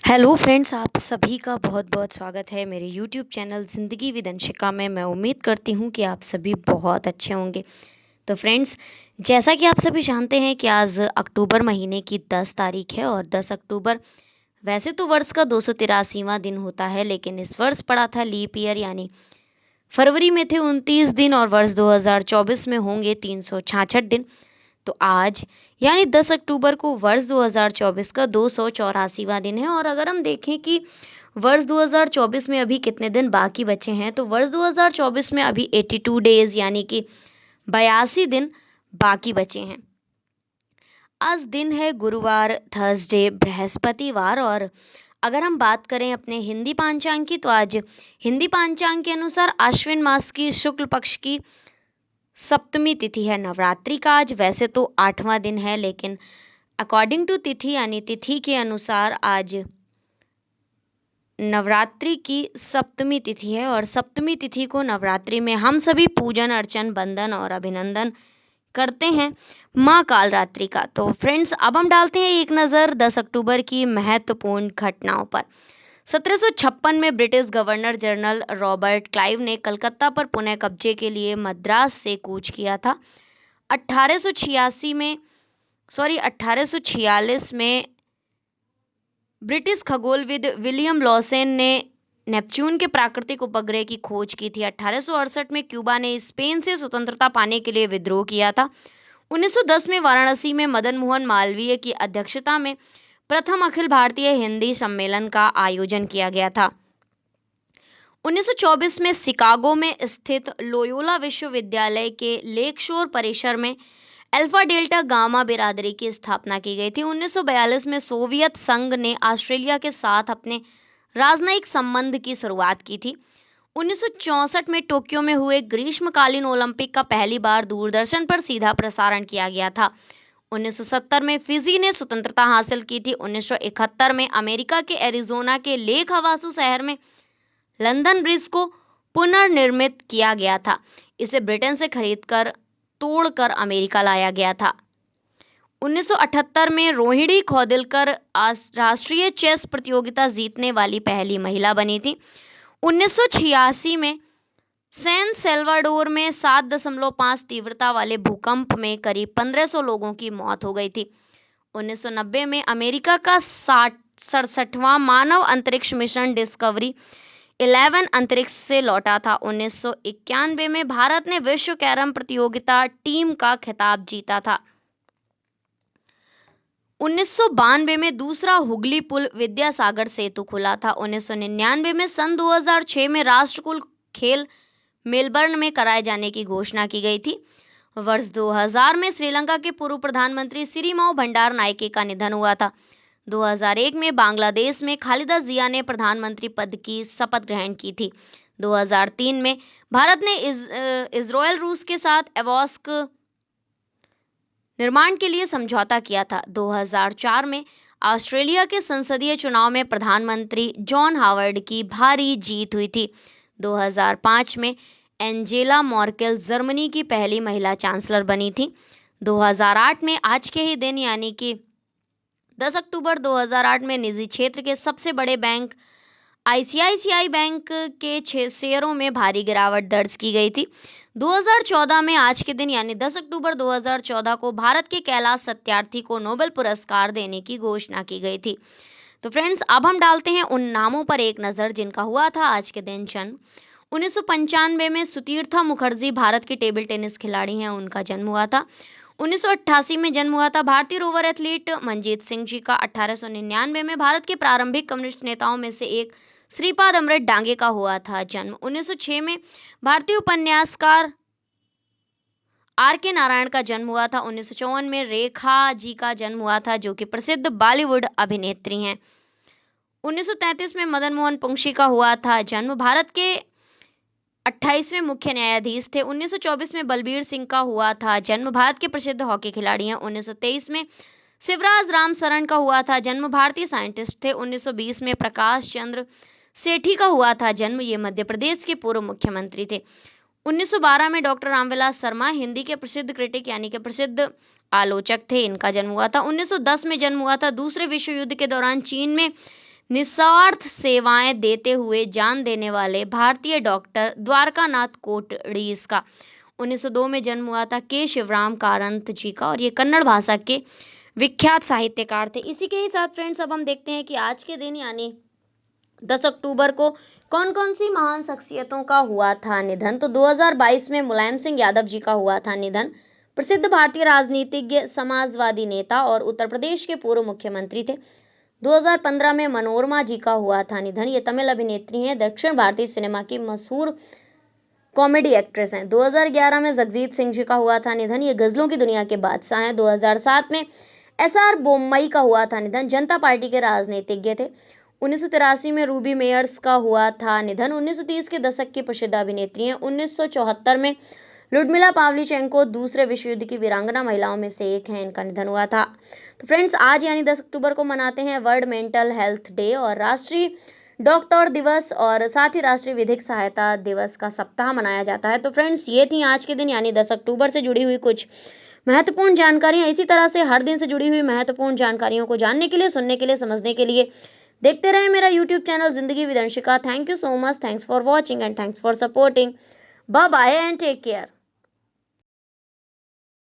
Hello friends, आप सभी का बहुत-बहुत स्वागत है मेरे यूट्यूब चैनल ज़िंदगी विद अंशिका में। मैं उम्मीद करती हूँ कि आप सभी बहुत अच्छे होंगे। तो फ्रेंड्स, जैसा कि आप सभी जानते हैं कि आज अक्टूबर महीने की 10 तारीख है और 10 अक्टूबर वैसे तो वर्ष का 283वां दिन होता है, लेकिन इस वर्ष पड़ा था लीप ईयर, यानी फरवरी में थे 29 दिन और वर्ष 2024 में होंगे 366 दिन। तो आज यानी 10 अक्टूबर को वर्ष 2024 का 284वां दिन है। और अगर हम देखें कि वर्ष 2024 में अभी कितने दिन बाकी बचे हैं, तो वर्ष 2024 में अभी 82 डेज यानी कि 82 दिन बाकी बचे हैं। आज दिन है गुरुवार, थर्सडे, बृहस्पतिवार। और अगर हम बात करें अपने हिंदी पांचांग की, तो आज हिंदी पांचांग के अनुसार आश्विन मास की शुक्ल पक्ष की सप्तमी तिथि है। नवरात्रि का आज वैसे तो 8वां दिन है, लेकिन अकॉर्डिंग टू तिथि यानी तिथि के अनुसार आज नवरात्रि की सप्तमी तिथि है। और सप्तमी तिथि को नवरात्रि में हम सभी पूजन अर्चन, बंदन और अभिनंदन करते हैं माँ कालरात्रि का। तो फ्रेंड्स, अब हम डालते हैं एक नज़र 10 अक्टूबर की महत्वपूर्ण घटनाओं पर। 1756 में British governor general Robert Clive ने कलकत्ता पर पुनः कब्जे के लिए मद्रास से कूच किया था। 1846 में ब्रिटिश खगोलविद विलियम लॉसेन ने नेपच्यून के प्राकृतिक उपग्रह की खोज की थी। 1868 में क्यूबा ने स्पेन से स्वतंत्रता पाने के लिए विद्रोह किया था। 1910 में वाराणसी में मदन मोहन मालवीय की अध्यक्षता में प्रथम अखिल भारतीय हिंदी सम्मेलन का आयोजन किया गया था। 1924 में शिकागो में स्थित लोयोला विश्वविद्यालय के लेकशोर परिसर में अल्फा डेल्टा गामा बिरादरी की स्थापना की गई थी। 1942 में सोवियत संघ ने ऑस्ट्रेलिया के साथ अपने राजनयिक संबंध की शुरुआत की थी। 1964 में टोक्यो में हुए ग्रीष्मकालीन ओलंपिक का पहली बार दूरदर्शन पर सीधा प्रसारण किया गया था। 1970 में फिजी ने स्वतंत्रता हासिल की थी। 1971 में अमेरिका के एरिजोना के लेक हवासू शहर में लंदन ब्रिज को पुनर्निर्मित किया गया था। इसे ब्रिटेन से खरीदकर तोड़कर अमेरिका लाया गया था। 1978 में रोहिणी खौदिलकर राष्ट्रीय चेस प्रतियोगिता जीतने वाली पहली महिला बनी थी। 1986 में सैन सेल्वाडोर में 7.5 तीव्रता वाले भूकंप में करीब 1500 लोगों की मौत हो गई थी। 1990 में अमेरिका का 67वां मानव अंतरिक्ष मिशन डिस्कवरी 11 अंतरिक्ष से लौटा था। 1991 में भारत ने विश्व कैरम प्रतियोगिता टीम का खिताब जीता था। 1992 में दूसरा हुगली पुल विद्यासागर सेतु खुला था। 1999 में सन 2006 में राष्ट्रकुल खेल मेलबर्न में कराए जाने की घोषणा की गई थी। वर्ष 2000 में श्रीलंका के पूर्व प्रधानमंत्री सिरिमाओ भंडार नायके का निधन हुआ था। 2001 में बांग्लादेश में खालिदा जिया ने प्रधानमंत्री पद की शपथ ग्रहण की थी। 2003 में भारत ने इजरायल रूस के साथ एवॉस्क निर्माण के लिए समझौता किया था। 2004 में ऑस्ट्रेलिया के संसदीय चुनाव में प्रधानमंत्री जॉन हावर्ड की भारी जीत हुई थी। 2005 में एंजेला मर्केल जर्मनी की पहली महिला चांसलर बनी थी। 2008 में आज के ही दिन यानी कि 10 अक्टूबर 2008 में निजी क्षेत्र के सबसे बड़े बैंक आईसीआईसीआई बैंक के शेयरों में भारी गिरावट दर्ज की गई थी। 2014 में आज के दिन यानी 10 अक्टूबर 2014 को भारत के कैलाश सत्यार्थी को नोबेल पुरस्कार देने की घोषणा की गई थी। तो फ्रेंड्स, अब हम डालते हैं उन नामों पर एक नज़र जिनका हुआ था आज के दिन जन्म। 1995 में सुतीर्था मुखर्जी भारत के टेबल टेनिस खिलाड़ी हैं, उनका जन्म हुआ था। 1988 में जन्म हुआ था भारतीय रोवर एथलीट मनजीत सिंह जी का। 1899 में भारत के प्रारंभिक कम्युनिस्ट नेताओं में से एक श्रीपाद अमृत डांगे का हुआ था जन्म। 1906 में भारतीय उपन्यासकार आर के नारायण का जन्म हुआ था। 1954 में रेखा जी का जन्म हुआ था, जो कि प्रसिद्ध बॉलीवुड अभिनेत्री हैं। 1933 में मदन मोहन पुंगशी का हुआ था जन्म, भारत के 28वें मुख्य न्यायाधीश थे। 1924 में बलबीर सिंह का हुआ था जन्म, भारत के प्रसिद्ध हॉकी खिलाड़ी हैं। 1923 में शिवराज राम सरन का हुआ था जन्म, भारतीय साइंटिस्ट थे। 1920 में प्रकाश चंद्र सेठी का हुआ था जन्म, ये मध्य प्रदेश के पूर्व मुख्यमंत्री थे। 1912 में डॉक्टर रामविलास शर्मा हिंदी के प्रसिद्ध क्रिटिक यानी कि प्रसिद्ध आलोचक थे, इनका जन्म हुआ था। 1910 में जन्म हुआ था दूसरे विश्व युद्ध के दौरान चीन में निस्वार्थ सेवाएं देते हुए जान देने वाले भारतीय डॉक्टर द्वारकानाथ कोटड़ीस का 1902 में जन्म हुआ था। के शिवराम कारंत जी का, और ये कन्नड़ भाषा के विख्यात साहित्यकार थे। इसी के ही साथ फ्रेंड्स अब हम देखते हैं कि आज के दिन यानी 10 अक्टूबर को कौन कौन सी महान शख्सियतों का हुआ था निधन। तो 2022 में मुलायम सिंह यादव जी का हुआ था निधन। प्रसिद्ध भारतीय राजनीतिज्ञ, समाजवादी नेता और उत्तर प्रदेश के पूर्व मुख्यमंत्री थे। 2015 में मनोरमा जी का हुआ था निधन। ये तमिल अभिनेत्री हैं, दक्षिण भारतीय सिनेमा की मशहूर कॉमेडी एक्ट्रेस हैं। 2011 में जगजीत सिंह जी का हुआ था निधन। ये गजलों की दुनिया के बादशाह हैं। 2007 में एसआर बोम्मई का हुआ था निधन, जनता पार्टी के राजनीतिज्ञ थे। 1983 में रूबी मेयर्स का हुआ था निधन, 1930 के दशक की प्रसिद्ध अभिनेत्री हैं। 1974 में लुडमिला पावलीचेंको दूसरे विश्व युद्ध की वीरांगना महिलाओं में से एक हैं, इनका निधन हुआ था। तो फ्रेंड्स आज यानी 10 अक्टूबर को मनाते हैं वर्ल्ड मेंटल हेल्थ डे और राष्ट्रीय डॉक्टर दिवस, और साथ ही राष्ट्रीय विधिक सहायता दिवस का सप्ताह मनाया जाता है। तो फ्रेंड्स ये थी आज के दिन यानी 10 अक्टूबर से जुड़ी हुई कुछ महत्वपूर्ण जानकारियां। इसी तरह से हर दिन से जुड़ी हुई महत्वपूर्ण जानकारियों को जानने के लिए, सुनने के लिए, समझने के लिए देखते रहें मेरा YouTube channel Zindagi with Anshika. Thank you so much, thanks for watching and thanks for supporting. Bye bye and take care.